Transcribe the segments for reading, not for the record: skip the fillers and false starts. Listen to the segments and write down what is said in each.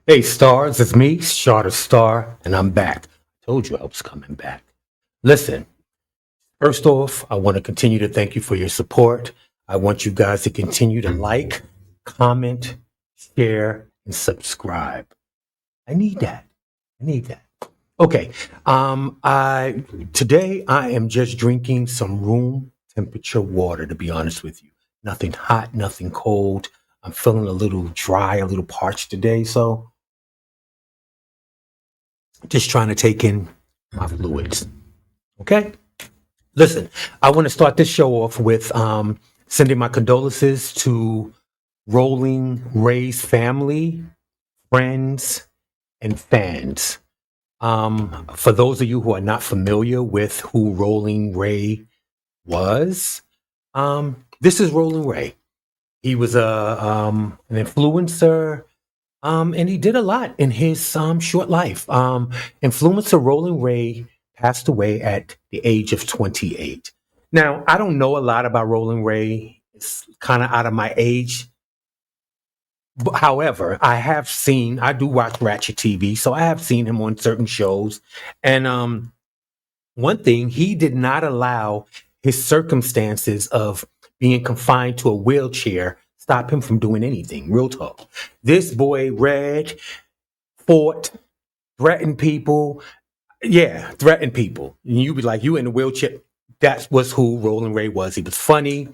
Hey, stars, it's me, Charter Star, and I'm back. Told you I was coming back. Listen, first off, I want to continue to thank you for your support. I want you guys to continue to like, comment, share, and subscribe. I need that. I need that. Okay. I today I am just drinking some room temperature water, to be honest with you. Nothing hot, nothing cold. I'm feeling a little dry, a little parched today, so just trying to take in my fluids. Okay. Listen, I want to start this show off with sending my condolences to Rolling Ray's family, friends, and fans. For those of you who are not familiar with who Rolling Ray was, this is Rolling Ray. He was an influencer, and he did a lot in his short life. Influencer Rolling Ray passed away at the age of 28. Now, I don't know a lot about Rolling Ray. It's kind of out of my age. However, I do watch Ratchet TV, so I have seen him on certain shows. And one thing, he did not allow his circumstances of being confined to a wheelchair stop him from doing anything. Real talk. This boy read, fought, threatened people. Yeah, threatened people. And you be like, you in a wheelchair. That was who Roland Ray was. He was funny,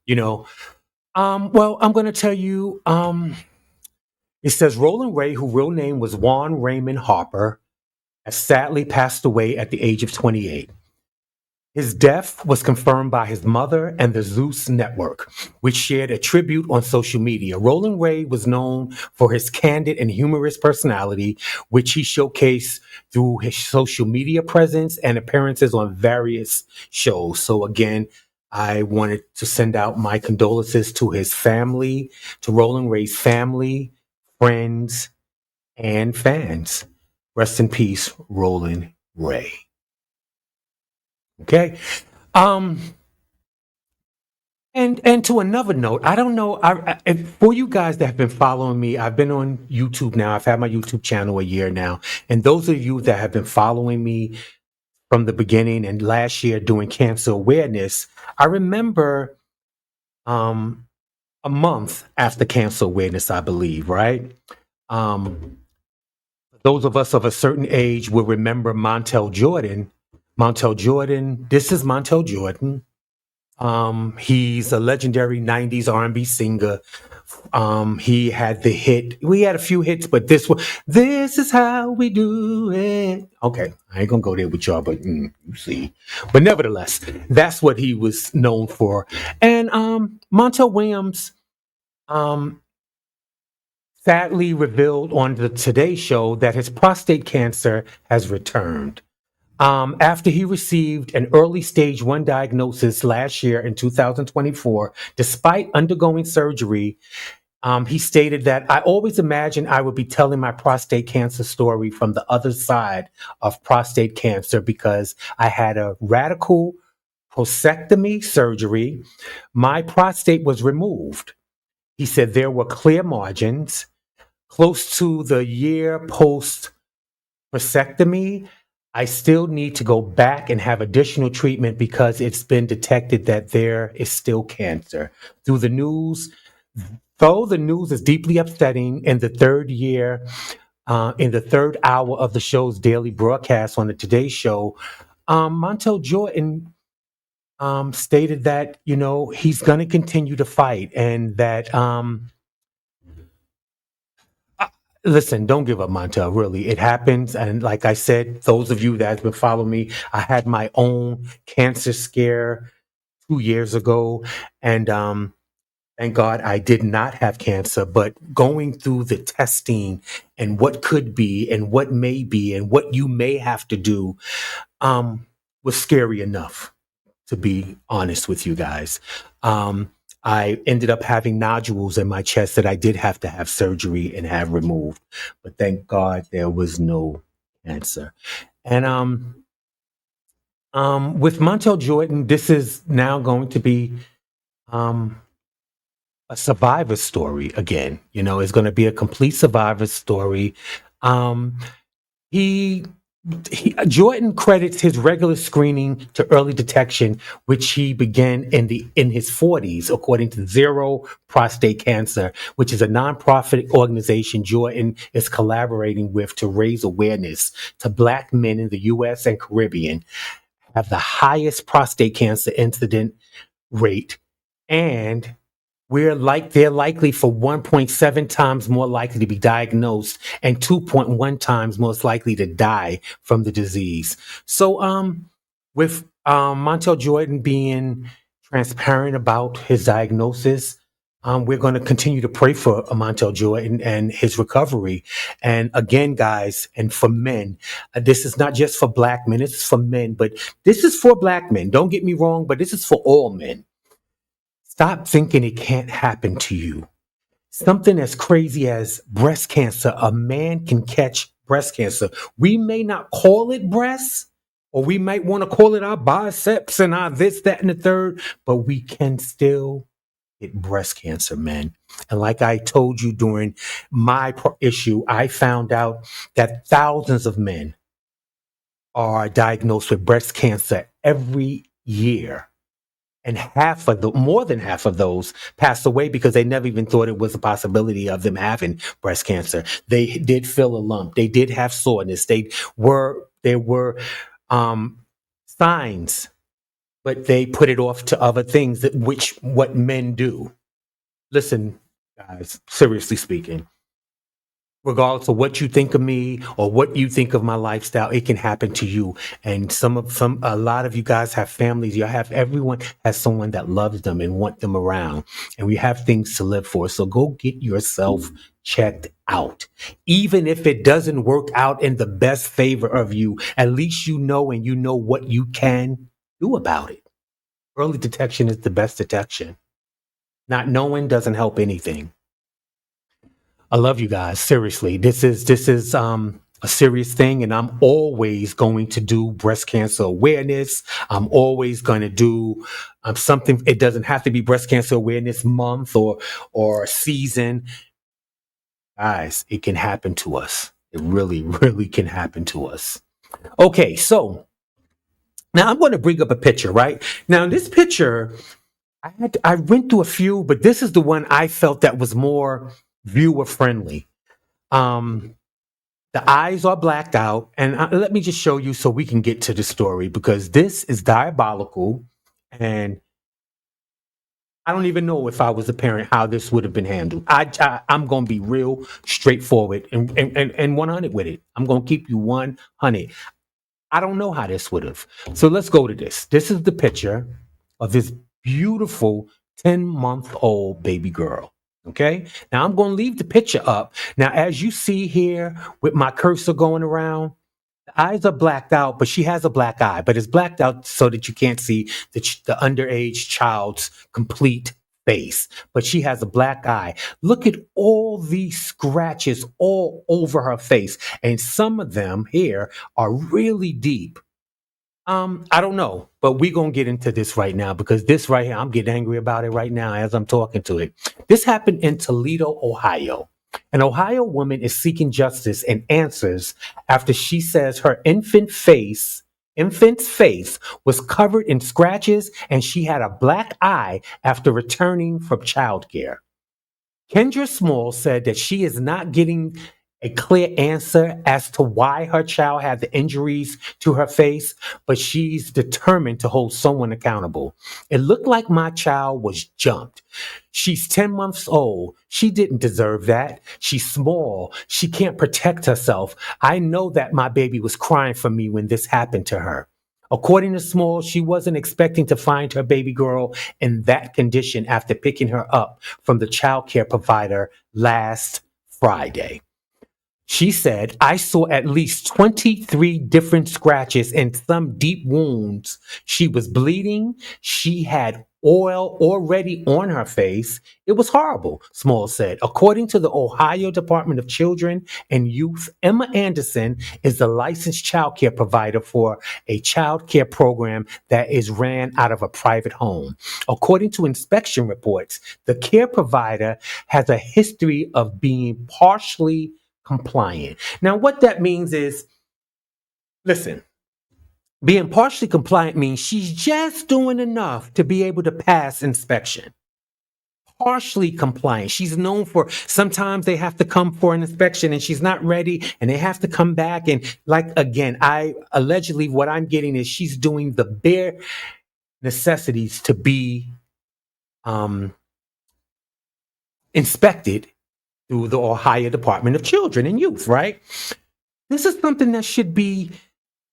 you know. Well, I'm gonna tell you, it says Roland Ray, whose real name was Juan Raymond Harper, has sadly passed away at the age of 28. His death was confirmed by his mother and the Zeus Network, which shared a tribute on social media. Roland Ray was known for his candid and humorous personality, which he showcased through his social media presence and appearances on various shows. So, again, I wanted to send out my condolences to his family, to Roland Ray's family, friends, and fans. Rest in peace, Roland Ray. Okay. Um, and to another note, I don't know. For you guys that have been following me, I've been on YouTube now. I've had my YouTube channel a year now, and those of you that have been following me from the beginning and last year doing cancer awareness, I remember um, a month after cancer awareness, I believe, right? Um, those of us of a certain age will remember Montel Jordan. Montel Jordan. This is Montel Jordan. He's a legendary 90s R&B singer. He had the hit. We had a few hits, but this is how we do it. Okay, I ain't gonna go there with y'all, but you see. But nevertheless, that's what he was known for. And Montel Williams um, sadly revealed on the Today Show that his prostate cancer has returned. After he received an early stage 1 diagnosis last year in 2024, despite undergoing surgery, he stated that I always imagined I would be telling my prostate cancer story from the other side of prostate cancer because I had a radical prostatectomy surgery. My prostate was removed. He said there were clear margins. Close to the year post prostatectomy, I still need to go back and have additional treatment because it's been detected that there is still cancer. Through the news, though the news is deeply upsetting in the third hour of the show's daily broadcast on the Today Show, Montel Jordan stated that, he's going to continue to fight and that listen, don't give up, Montel. Really, it happens. And like I said, those of you that have been following me, I had my own cancer scare 2 years ago, and thank God I did not have cancer. But going through the testing and what could be, and what may be, and what you may have to do, was scary enough, to be honest with you guys. Um, I ended up having nodules in my chest that I did have to have surgery and have removed. But thank God there was no cancer. And with Montel Jordan, this is now going to be um, a survivor story again. It's going to be a complete survivor story. Um, he Jordan credits his regular screening to early detection, which he began in his 40s, according to Zero Prostate Cancer, which is a nonprofit organization Jordan is collaborating with to raise awareness to Black men in the U.S. and Caribbean have the highest prostate cancer incident rate, and they're likely for 1.7 times more likely to be diagnosed and 2.1 times most likely to die from the disease. So, with Montel Jordan being transparent about his diagnosis, we're going to continue to pray for Montel Jordan and his recovery. And again, guys, and for men, this is not just for Black men, this is for men, but this is for Black men. Don't get me wrong, but this is for all men. Stop thinking it can't happen to you. Something as crazy as breast cancer, a man can catch breast cancer. We may not call it breast, or we might want to call it our biceps and our this, that, and the third, but we can still get breast cancer, man. And like I told you during my issue, I found out that thousands of men are diagnosed with breast cancer every year. And more than half of those passed away because they never even thought it was a possibility of them having breast cancer. They did feel a lump. They did have soreness. There were signs, but they put it off to other things what men do. Listen, guys, seriously speaking, regardless of what you think of me or what you think of my lifestyle, it can happen to you. And a lot of you guys have families. Everyone has someone that loves them and want them around, and we have things to live for. So go get yourself checked out. Even if it doesn't work out in the best favor of you, at least you know, and you know what you can do about it. Early detection is the best detection. Not knowing doesn't help anything. I love you guys. Seriously, this is a serious thing, and I'm always going to do breast cancer awareness. I'm always going to do something. It doesn't have to be breast cancer awareness month or season, guys. It can happen to us. It really, really can happen to us. Okay, so now I'm going to bring up a picture. Right now, this picture, I went through a few, but this is the one I felt that was more viewer friendly. Um, the eyes are blacked out, and let me just show you so we can get to the story, because this is Diabolical, and I don't even know if I was a parent how this would have been handled. I'm going to be real straightforward and 100 with it. I'm going to keep you 100. I don't know how this would have. So let's go to this. This is the picture of this beautiful 10-month-old baby girl. Okay. Now I'm going to leave the picture up. Now, as you see here with my cursor going around, the eyes are blacked out, but she has a black eye, but it's blacked out so that you can't see the underage child's complete face. But she has a black eye. Look at all these scratches all over her face. And some of them here are really deep. I don't know, but we're gonna get into this right now, because this right here, I'm getting angry about it right now as I'm talking to it. This happened in Toledo, Ohio. An Ohio woman is seeking justice and answers after she says her infant's face was covered in scratches, and she had a black eye after returning from childcare. Kendra Small said that she is not getting a clear answer as to why her child had the injuries to her face, but she's determined to hold someone accountable. It looked like my child was jumped. She's 10 months old. She didn't deserve that. She's small. She can't protect herself. I know that my baby was crying for me when this happened to her. According to Small, she wasn't expecting to find her baby girl in that condition after picking her up from the child care provider last Friday. She said, I saw at least 23 different scratches and some deep wounds. She was bleeding. She had oil already on her face. It was horrible, Small said. According to the Ohio Department of Children and Youth, Emma Anderson is the licensed child care provider for a child care program that is ran out of a private home. According to inspection reports, the care provider has a history of being partially compliant. Now, what that means is, listen, being partially compliant means she's just doing enough to be able to pass inspection. Partially compliant. She's known for sometimes they have to come for an inspection and she's not ready and they have to come back. And like, again, I allegedly what I'm getting is she's doing the bare necessities to be um, inspected through the Ohio Department of Children and Youth, right? This is something that should be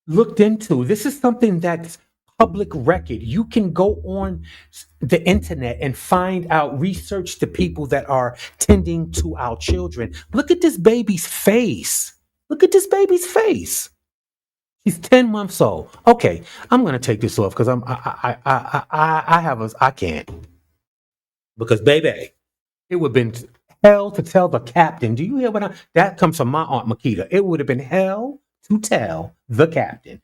looked into. This is something that's public record. You can go on the internet and find out, research the people that are tending to our children. Look at this baby's face. Look at this baby's face. He's 10 months old. Okay, I'm gonna take this off because I can't. Because baby, it would have been hell to tell the captain. Do you hear that comes from my Aunt Makita. It would have been hell to tell the captain.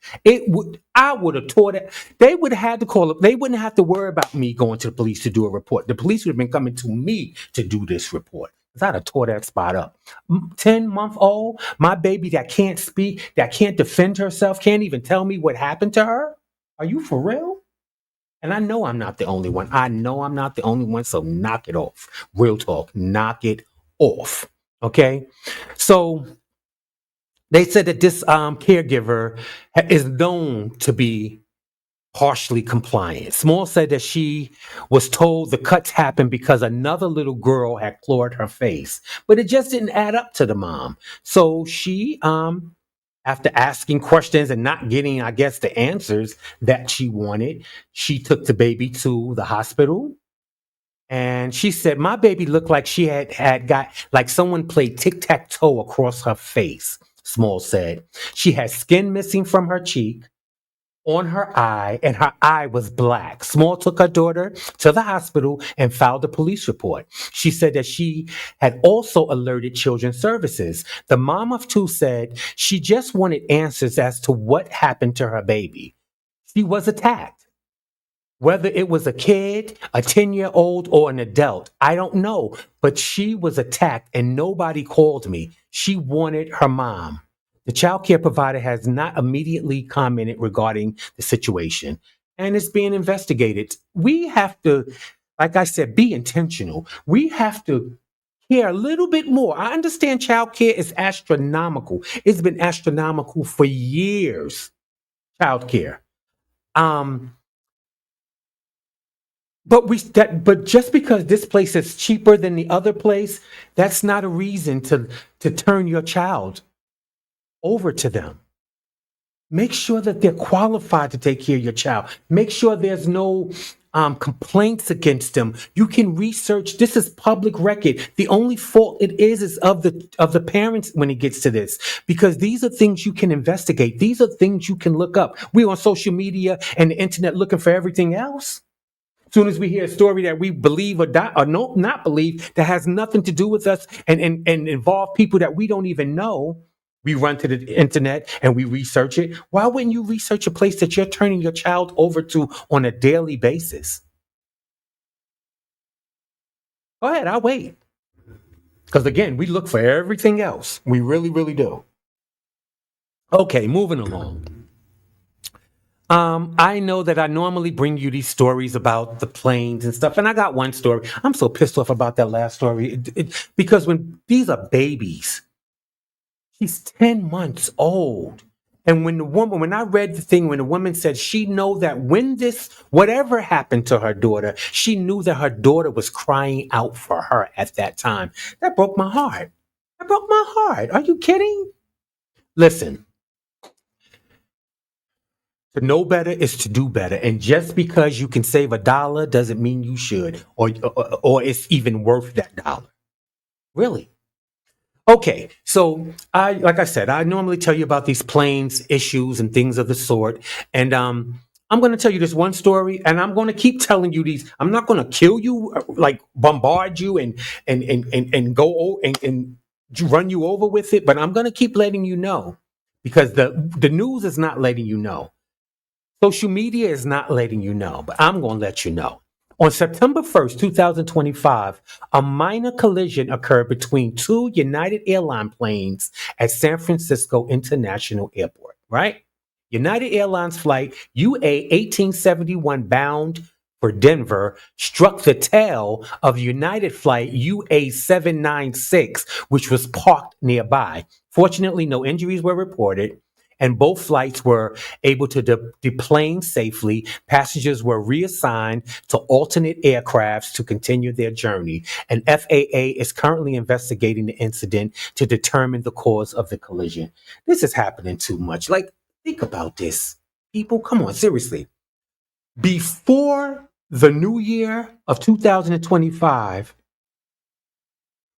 I would have taught it. They would have had to call up. They wouldn't have to worry about me going to the police to do a report. The police would have been coming to me to do this report. Because I'd have tore that spot up. 10-month-old, my baby that can't speak, that can't defend herself, can't even tell me what happened to her. Are you for real? And I know I'm not the only one. I know I'm not the only one. So knock it off. Real talk. Knock it off. Okay. So they said that this caregiver is known to be partially compliant. Small said that she was told the cuts happened because another little girl had clawed her face, but it just didn't add up to the mom. So she, after asking questions and not getting, I guess, the answers that she wanted, she took the baby to the hospital. And she said, my baby looked like she had got, like someone played tic-tac-toe across her face, Small said. She had skin missing from her cheek, on her eye, and her eye was black. Small took her daughter to the hospital and filed a police report. She said that she had also alerted Children's Services. The mom of two said she just wanted answers as to what happened to her baby. She was attacked. Whether it was a kid, a 10-year-old, or an adult, I don't know. But she was attacked and nobody called me. She wanted her mom. The child care provider has not immediately commented regarding the situation and it's being investigated. We have to, like I said, be intentional. We have to care a little bit more. I understand child care is astronomical. It's been astronomical for years, child care. But just because this place is cheaper than the other place, that's not a reason to turn your child over to them. Make sure that they're qualified to take care of your child. Make sure there's no complaints against them. You can research. This is public record. The only fault it is of the parents when it gets to this, because these are things you can investigate. These are things you can look up. We're on social media and the internet looking for everything else. As soon as we hear a story that we believe or not believe that has nothing to do with us and involve people that we don't even know, we run to the internet and we research it. Why wouldn't you research a place that you're turning your child over to on a daily basis? Go ahead, I'll wait. Because again, we look for everything else. We really, really do. Okay, moving along. I know that I normally bring you these stories about the planes and stuff, and I got one story. I'm so pissed off about that last story because when these are babies, she's 10 months old. And when I read the thing, when the woman said she know that when whatever happened to her daughter, she knew that her daughter was crying out for her at that time. That broke my heart. That broke my heart. Are you kidding? Listen. To know better is to do better. And just because you can save $1 doesn't mean you should, or it's even worth that dollar. Really? Okay, so like I said, I normally tell you about these planes issues and things of the sort. And I'm going to tell you this one story, and I'm going to keep telling you these. I'm not going to kill you, like bombard you and go and run you over with it, but I'm going to keep letting you know because the news is not letting you know. Social media is not letting you know, but I'm going to let you know. On September 1st, 2025, a minor collision occurred between two United Airlines planes at San Francisco International Airport, right? United Airlines flight UA 1871 bound for Denver struck the tail of United flight UA 796, which was parked nearby. Fortunately, no injuries were reported and both flights were able to deplane safely. Passengers were reassigned to alternate aircrafts to continue their journey. And FAA is currently investigating the incident to determine the cause of the collision. This is happening too much. Like, think about this. People, come on, seriously. Before the new year of 2025,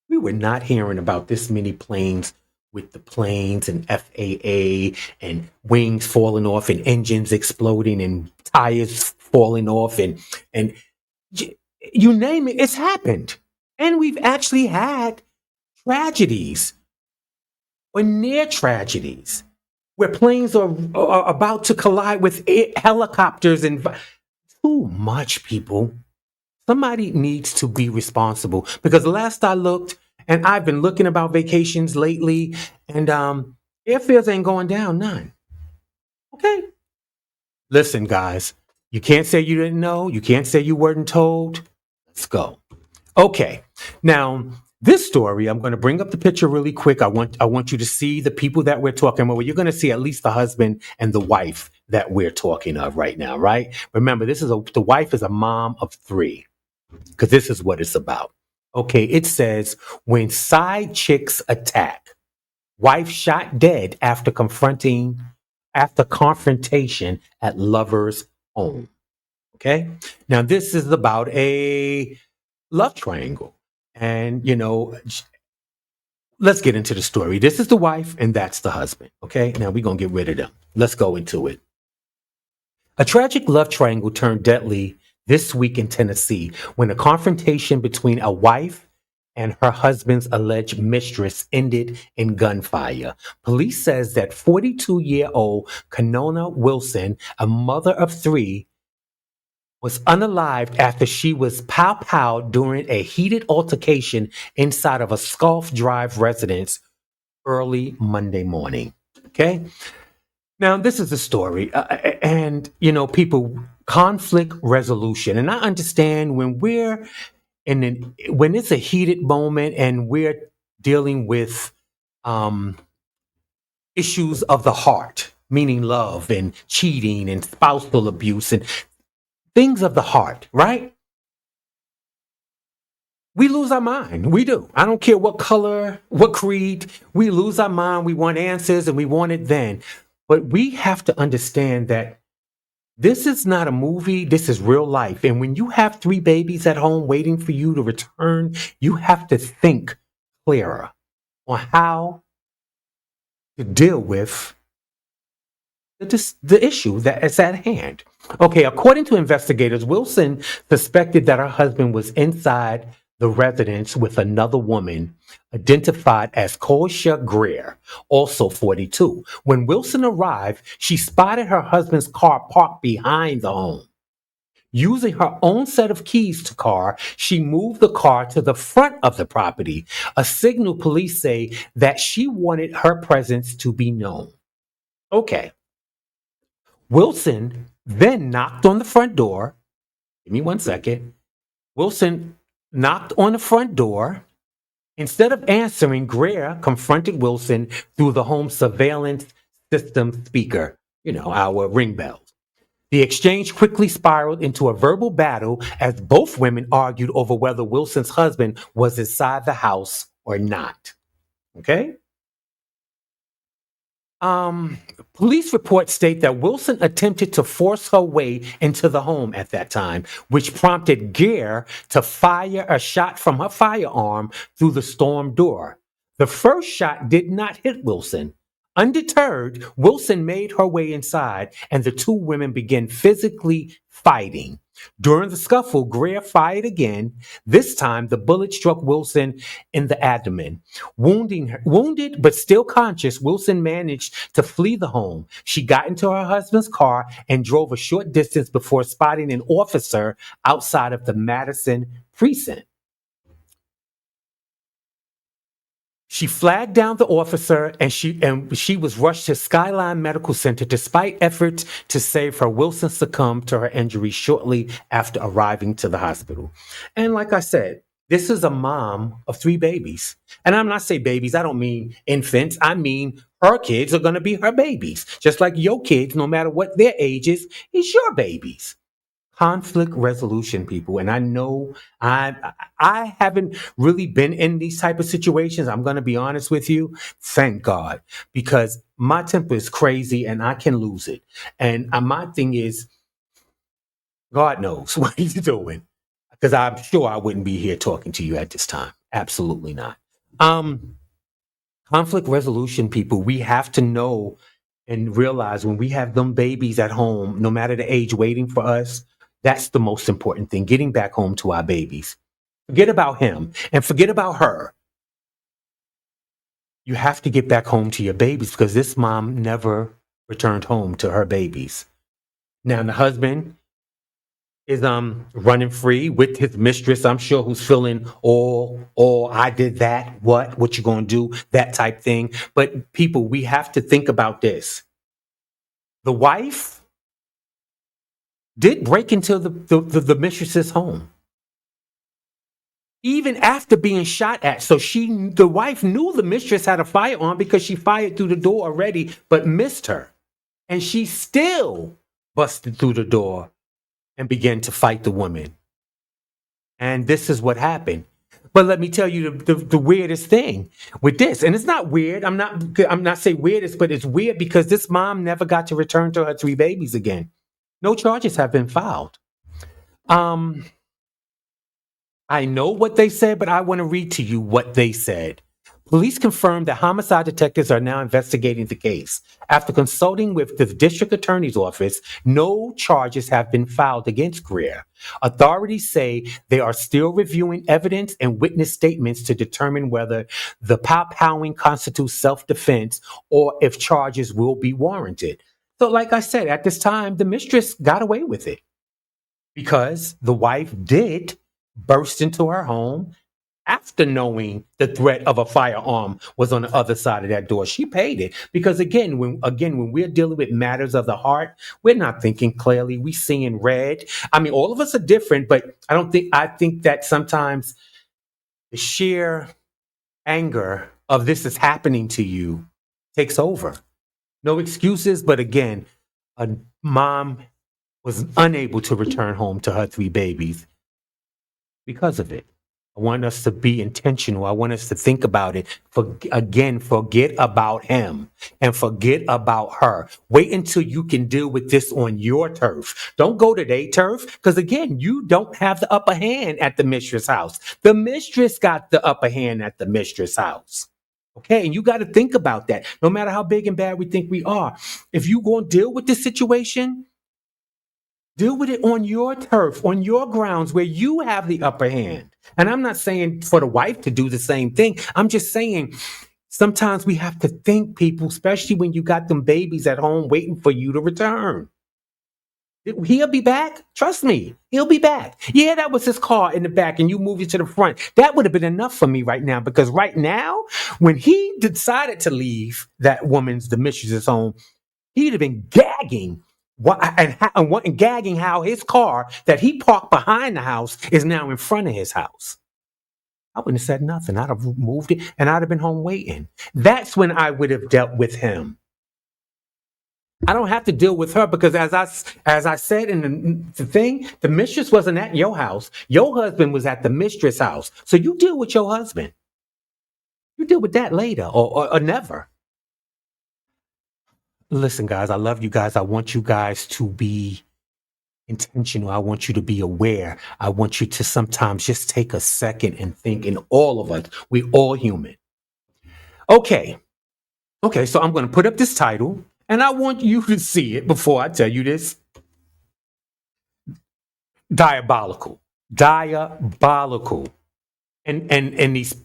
we were not hearing about this many planes with the planes and FAA and wings falling off and engines exploding and tires falling off and you name it, it's happened. And we've actually had tragedies or near tragedies where planes are about to collide with helicopters and too much, people. Somebody needs to be responsible because last I looked, and I've been looking about vacations lately, and airfares ain't going down none. Okay. Listen, guys, you can't say you didn't know. You can't say you weren't told. Let's go. Okay. Now, this story, I'm going to bring up the picture really quick. I want you to see the people that we're talking about. You're going to see at least the husband and the wife that we're talking of right now, right? Remember, the wife is a mom of three because this is what it's about. Okay, it says when side chicks attack, wife shot dead after confrontation at lover's home. Okay, now this is about a love triangle, and let's get into the story. This is the wife, and that's the husband. Okay, now we're gonna get rid of them. Let's go into it. A tragic love triangle turned deadly this week in Tennessee when a confrontation between a wife and her husband's alleged mistress ended in gunfire. Police says that 42-year-old Kanona Wilson, a mother of three, was unalived after she was pow-powed during a heated altercation inside of a Scarf Drive residence early Monday morning. Okay? Now, this is the story. And, people, conflict resolution. And I understand when it's a heated moment and we're dealing with um, issues of the heart, meaning love and cheating and spousal abuse and things of the heart, right? We lose our mind. We do. I don't care what color, what creed. We lose our mind. We want answers and we want it then. But we have to understand that this is not a movie. This is real life. And when you have three babies at home waiting for you to return, you have to think clearer on how to deal with the issue that is at hand. Okay, according to investigators, Wilson suspected that her husband was inside the residence with another woman identified as Koisha Greer, also 42. When Wilson arrived, she spotted her husband's car parked behind the home. Using her own set of keys to car, she moved the car to the front of the property, a signal police say that she wanted her presence to be known. Okay. Wilson then knocked on the front door. Give me 1 second. Wilson knocked on the front door. Instead of answering, Greer confronted Wilson through the home surveillance system speaker, our ring bells. The exchange quickly spiraled into a verbal battle as both women argued over whether Wilson's husband was inside the house or not. Okay? Police reports state that Wilson attempted to force her way into the home at that time, which prompted Greer to fire a shot from her firearm through the storm door. The first shot did not hit Wilson. Undeterred, Wilson made her way inside and the two women began physically fighting. During the scuffle, Greer fired again. This time, the bullet struck Wilson in the abdomen. Wounded but still conscious, Wilson managed to flee the home. She got into her husband's car and drove a short distance before spotting an officer outside of the Madison precinct. She flagged down the officer and she was rushed to Skyline Medical Center despite efforts to save her. Wilson succumbed to her injuries shortly after arriving to the hospital. And like I said, this is a mom of three babies. And I'm not saying babies, I don't mean infants. I mean her kids are going to be her babies. Just like your kids, no matter what their age is your babies. Conflict resolution, people. And I know I haven't really been in these type of situations. I'm going to be honest with you. Thank God, because my temper is crazy and I can lose it. And my thing is, God knows what he's doing, because I'm sure I wouldn't be here talking to you at this time. Absolutely not. Um, Conflict resolution, people. We have to know and realize when we have them babies at home, no matter the age, waiting for us, that's the most important thing, getting back home to our babies. Forget about him and forget about her. You have to get back home to your babies because this mom never returned home to her babies. Now the husband is running free with his mistress, I'm sure, who's feeling all I did that, what you gonna do, that type thing. But people, we have to think about this. The wife did break into the mistress's home even after being shot at. So the wife knew the mistress had a firearm because she fired through the door already, but missed her. And she still busted through the door and began to fight the woman. And this is what happened. But let me tell you the weirdest thing with this, and it's not weird. I'm not saying weirdest, but it's weird because this mom never got to return to her three babies again. No charges have been filed. Um, I know what they said, but I want to read to you what they said. Police confirmed that homicide detectives are now investigating the case. After consulting with the district attorney's office, no charges have been filed against Greer. Authorities say they are still reviewing evidence and witness statements to determine whether the powwowing constitutes self-defense or if charges will be warranted. So, like I said, at this time, the mistress got away with it because the wife did burst into her home after knowing the threat of a firearm was on the other side of that door. She paid it because again when we're dealing with matters of the heart, we're not thinking clearly. We seeing red. I mean, all of us are different, but I think that sometimes the sheer anger of this is happening to you takes over. No excuses, but again, a mom was unable to return home to her three babies because of it. I want us to be intentional. I want us to think about it. Forget about him and forget about her. Wait until you can deal with this on your turf. Don't go to their turf because, again, you don't have the upper hand at the mistress house. The mistress got the upper hand at the mistress house. Okay, and you got to think about that. No matter how big and bad we think we are, if you going to deal with this situation, deal with it on your turf, on your grounds where you have the upper hand. And I'm not saying for the wife to do the same thing. I'm just saying sometimes we have to think, people, especially when you got them babies at home waiting for you to return. He'll be back. Trust me, he'll be back. Yeah, that was his car in the back and you moved it to the front. That would have been enough for me right now, because right now, when he decided to leave the mistress's home, he'd have been gagging and gagging how his car that he parked behind the house is now in front of his house. I wouldn't have said nothing. I'd have moved it and I'd have been home waiting. That's when I would have dealt with him. I don't have to deal with her because as I said in the thing, the mistress wasn't at your house. Your husband was at the mistress house. So you deal with your husband. You deal with that later or never. Listen, guys, I love you guys. I want you guys to be intentional. I want you to be aware. I want you to sometimes just take a second and think, in all of us, we all human. Okay. Okay, so I'm going to put up this title, and I want you to see it before I tell you this. Diabolical. Diabolical. And these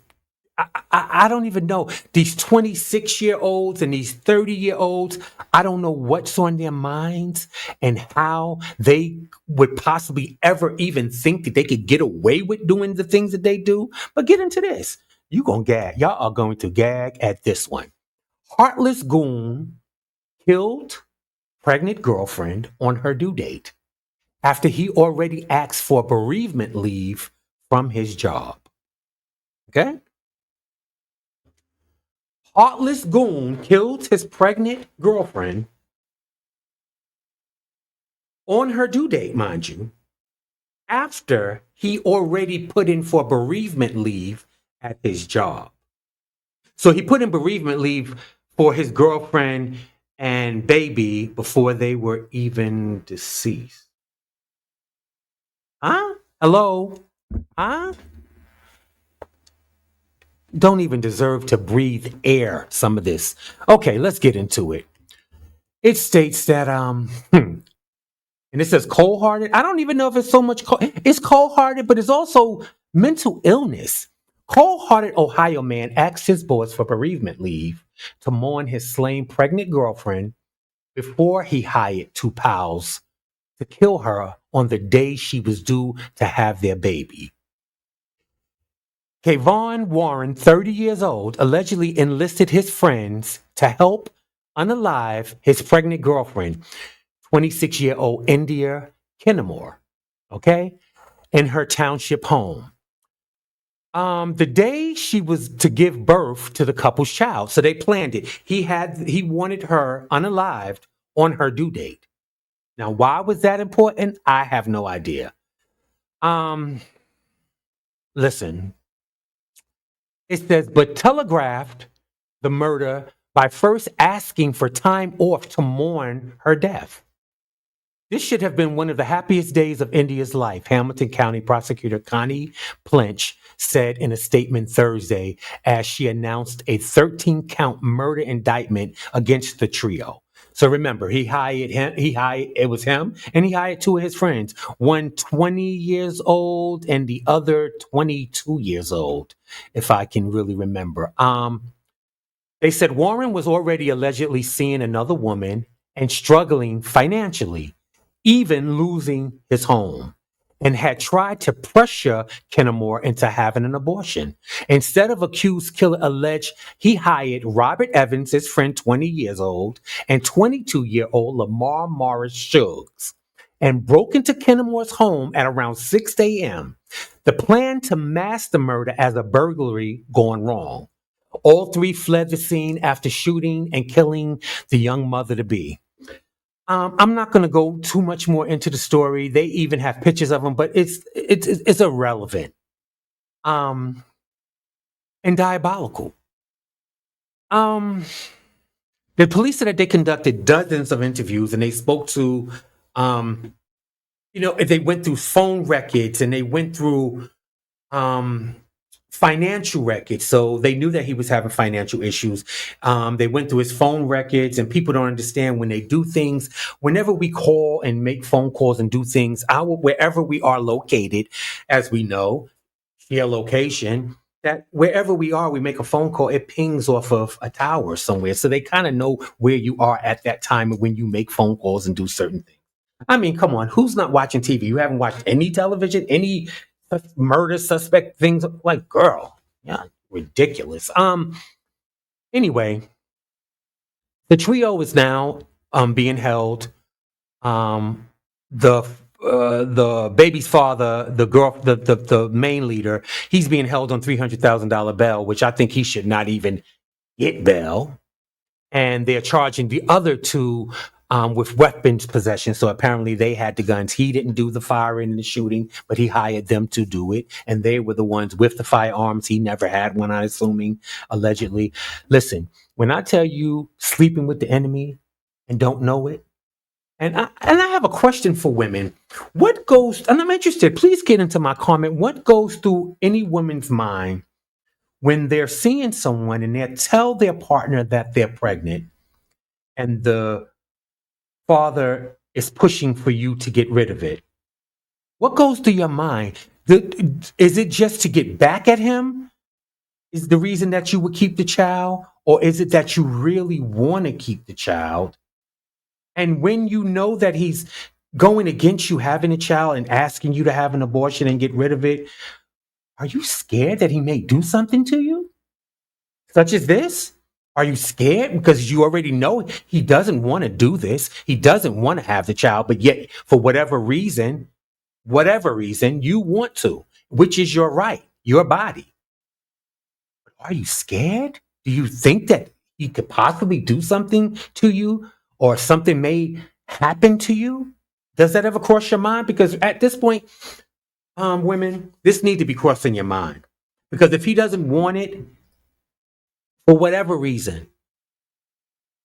I don't even know. These 26-year-olds and these 30-year-olds, I don't know what's on their minds and how they would possibly ever even think that they could get away with doing the things that they do. But get into this. You gonna gag. Y'all are going to gag at this one. Heartless goon killed pregnant girlfriend on her due date after he already asked for bereavement leave from his job. Okay? Heartless goon killed his pregnant girlfriend on her due date, mind you, after he already put in for bereavement leave at his job. So he put in bereavement leave for his girlfriend and baby before they were even deceased. Huh? Hello? Huh? Don't even deserve to breathe air, some of this. Okay, let's get into it. It states that and it says cold hearted. I don't even know if it's so much it's cold hearted, but it's also mental illness. Cold hearted Ohio man asked his boss for bereavement leave to mourn his slain pregnant girlfriend before he hired two pals to kill her on the day she was due to have their baby. Kayvon Warren, 30 years old, allegedly enlisted his friends to help unalive his pregnant girlfriend, 26-year-old India Kinnamore, okay, in her township home. The day she was to give birth to the couple's child, so they planned it. He wanted her unalived on her due date. Now, why was that important? I have no idea. Um, Listen, it says, but telegraphed the murder by first asking for time off to mourn her death. This should have been one of the happiest days of India's life, Hamilton County Prosecutor Connie Plinch said in a statement Thursday as she announced a 13-count murder indictment against the trio. So remember, it was him, and he hired two of his friends, one 20 years old and the other 22 years old, if I can really remember. They said Warren was already allegedly seeing another woman and struggling financially, even losing his home, and had tried to pressure Kennemore into having an abortion. Instead of accused killer alleged, he hired Robert Evans, his friend, 20 years old, and 22-year-old Lamar Morris Suggs, and broke into Kennemore's home at around 6 a.m. The plan to mask the murder as a burglary gone wrong. All three fled the scene after shooting and killing the young mother to be. I'm not going to go too much more into the story. They even have pictures of them, but it's irrelevant. Um, and diabolical. Um, the police said that they conducted dozens of interviews and they spoke to, um, they went through phone records and they went through um, financial records. So they knew that he was having financial issues. They went through his phone records, and people don't understand when they do things. Whenever we call and make phone calls and do things, wherever we are located, as we know, geolocation. That wherever we are, we make a phone call, it pings off of a tower somewhere. So they kind of know where you are at that time when you make phone calls and do certain things. I mean, come on, who's not watching TV? You haven't watched any television, any murder suspect things like girl. Yeah, ridiculous. Anyway, the trio is now being held. Um the baby's father, the main leader, he's being held on $300,000 bail, which I think he should not even get bail. And they're charging the other two with weapons possession. So apparently they had the guns. He didn't do the firing and the shooting, but he hired them to do it. And they were the ones with the firearms. He never had one, I'm assuming, allegedly. Listen, when I tell you sleeping with the enemy and don't know it, and I have a question for women. What goes, and I'm interested, please get into my comment. What goes through any woman's mind when they're seeing someone and they tell their partner that they're pregnant and the father is pushing for you to get rid of it, what goes through your mind? Is it just to get back at him? Is the reason that you would keep the child? Or is it that you really want to keep the child? And when you know that he's going against you having a child and asking you to have an abortion and get rid of it, are you scared that he may do something to you? Such as this? Are you scared because you already know he doesn't want to do this? He doesn't want to have the child, but yet, for whatever reason, you want to, which is your right, your body. Are you scared? Do you think that he could possibly do something to you or something may happen to you? Does that ever cross your mind? Because at this point, women, this need to be crossing your mind. Because if he doesn't want it for whatever reason,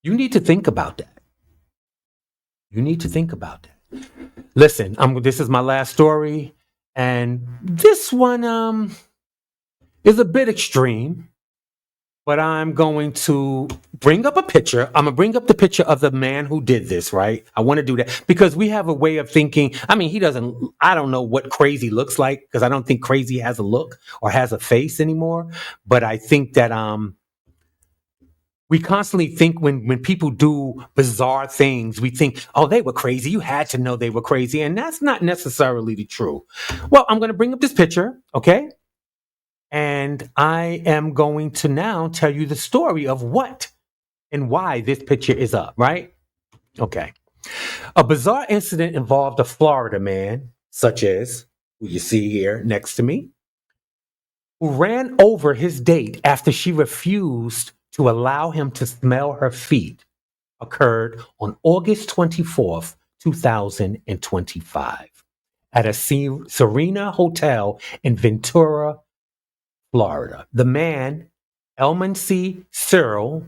you need to think about that. You need to think about that. Listen, this is my last story, and this one is a bit extreme. But I'm going to bring up a picture. I'm going to bring up the picture of the man who did this, right? I want to do that because we have a way of thinking. I mean, I don't know what crazy looks like because I don't think crazy has a look or has a face anymore. But I think that we constantly think when people do bizarre things, we think, oh, they were crazy. You had to know they were crazy. And that's not necessarily the true. Well, I'm going to bring up this picture, okay? And I am going to now tell you the story of what and why this picture is up, right? Okay. A bizarre incident involved a Florida man, such as who you see here next to me, who ran over his date after she refused to allow him to smell her feet, occurred on August 24th, 2025, at a Serena Hotel in Ventura, Florida. The man, Elman C. Searle,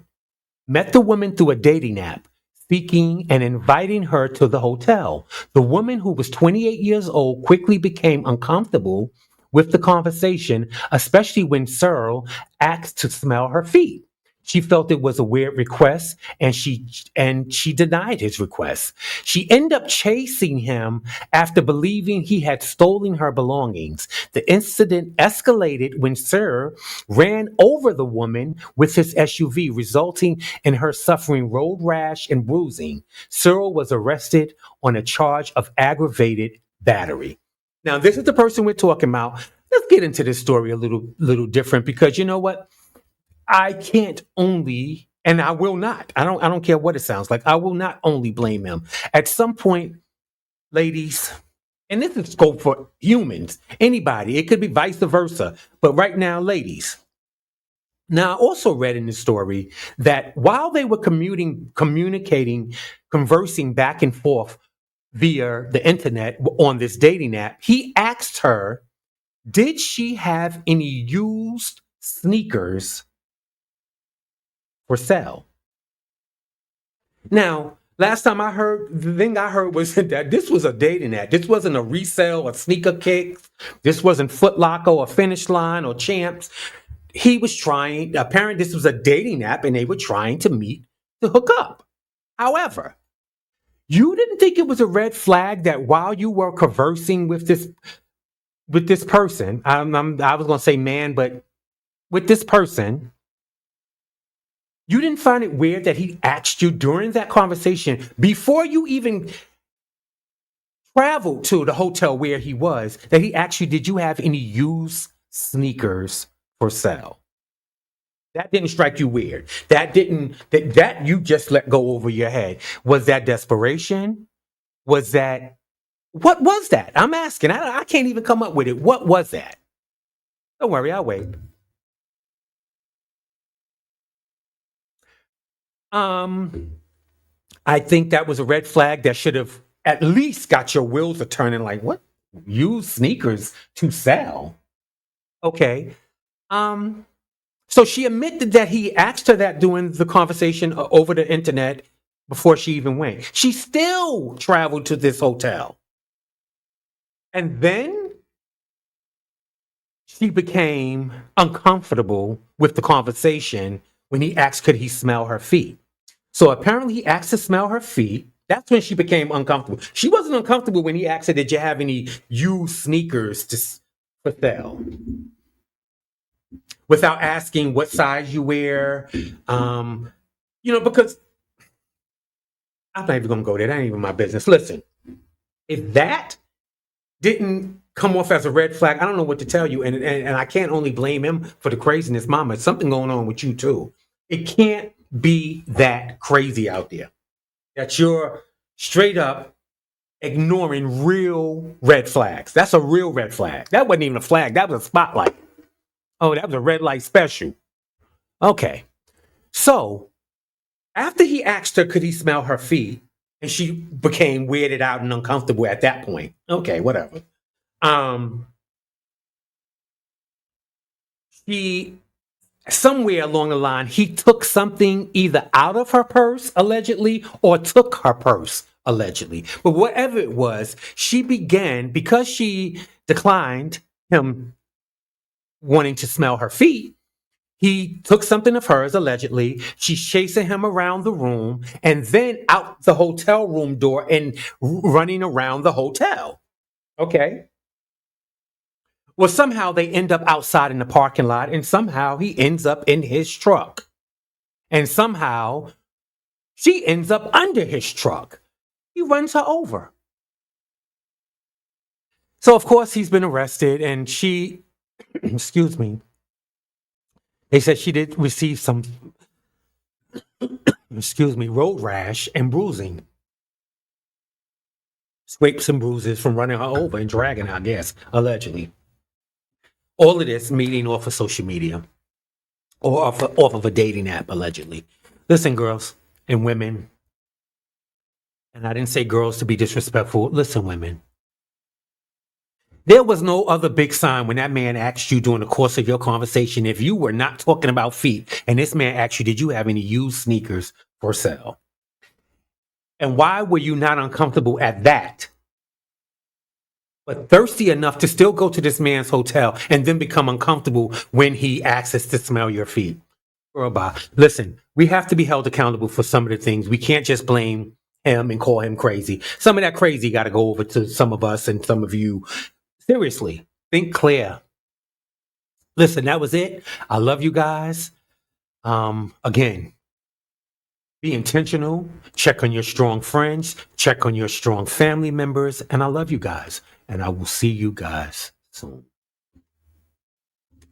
met the woman through a dating app, seeking and inviting her to the hotel. The woman, who was 28 years old, quickly became uncomfortable with the conversation, especially when Searle asked to smell her feet. She felt it was a weird request, and she denied his request. She ended up chasing him after believing he had stolen her belongings. The incident escalated when Sir ran over the woman with his SUV, resulting in her suffering road rash and bruising. Searle was arrested on a charge of aggravated battery. Now, this is the person we're talking about. Let's get into this story a little different because you know what? I can't only, and I will not. I don't care what it sounds like. I will not only blame him. At some point, ladies, and this is scope for humans, anybody. It could be vice versa. But right now, ladies. Now, I also read in the story that while they were communicating, conversing back and forth via the internet on this dating app, he asked her, did she have any used sneakers for sale? Now, last time I heard, the thing I heard was that this was a dating app. This wasn't a resale or sneaker kicks. This wasn't Foot Locker or Finish Line or Champs. He was trying, apparently this was a dating app and they were trying to meet to hook up. However, you didn't think it was a red flag that while you were conversing with this person, I was going to say man, but with this person, you didn't find it weird that he asked you during that conversation, before you even traveled to the hotel where he was, that he asked you, did you have any used sneakers for sale? That didn't strike you weird. That you just let go over your head. Was that desperation? What was that? I'm asking. I can't even come up with it. What was that? Don't worry, I'll wait. Um, I think that was a red flag that should have at least got your wheels a turning. Like, what? Use sneakers to sell? Okay. Um, so she admitted that he asked her that during the conversation over the internet before she even went. She still traveled to this hotel. And then she became uncomfortable with the conversation when he asked, could he smell her feet? So apparently he asked to smell her feet. That's when she became uncomfortable. She wasn't uncomfortable when he asked her, did you have any used sneakers for sale? Without asking what size you wear. Because I'm not even going to go there. That ain't even my business. Listen, if that didn't come off as a red flag, I don't know what to tell you. And I can't only blame him for the craziness. Mama, it's something going on with you too. It can't be that crazy out there that you're straight up ignoring real red flags. That's a real red flag. That wasn't even a flag. That was a spotlight. Oh, that was a red light special. Okay. So after he asked her, could he smell her feet? And she became weirded out and uncomfortable at that point. Okay, whatever. Um, she somewhere along the line, he took something either out of her purse, allegedly, or took her purse, allegedly. But whatever it was, she began, because she declined him wanting to smell her feet, he took something of hers, allegedly. She's chasing him around the room and then out the hotel room door and running around the hotel. Okay. Well, somehow they end up outside in the parking lot, and somehow he ends up in his truck. And somehow she ends up under his truck. He runs her over. So, of course, he's been arrested, and she, excuse me, they said she did receive some, road rash and bruising. Scrapes and bruises from running her over and dragging her, I guess, allegedly. All of this meeting off of social media or off of a dating app, allegedly. Listen, girls and women, and I didn't say girls to be disrespectful. Listen, women. There was no other big sign when that man asked you during the course of your conversation if you were not talking about feet, and this man asked you, did you have any used sneakers for sale? And why were you not uncomfortable at that, but thirsty enough to still go to this man's hotel and then become uncomfortable when he asks us to smell your feet? Girl, bye. Listen, we have to be held accountable for some of the things. We can't just blame him and call him crazy. Some of that crazy got to go over to some of us and some of you. Seriously, think clear. Listen, that was it. I love you guys. Again, be intentional. Check on your strong friends. Check on your strong family members. And I love you guys. And I will see you guys soon.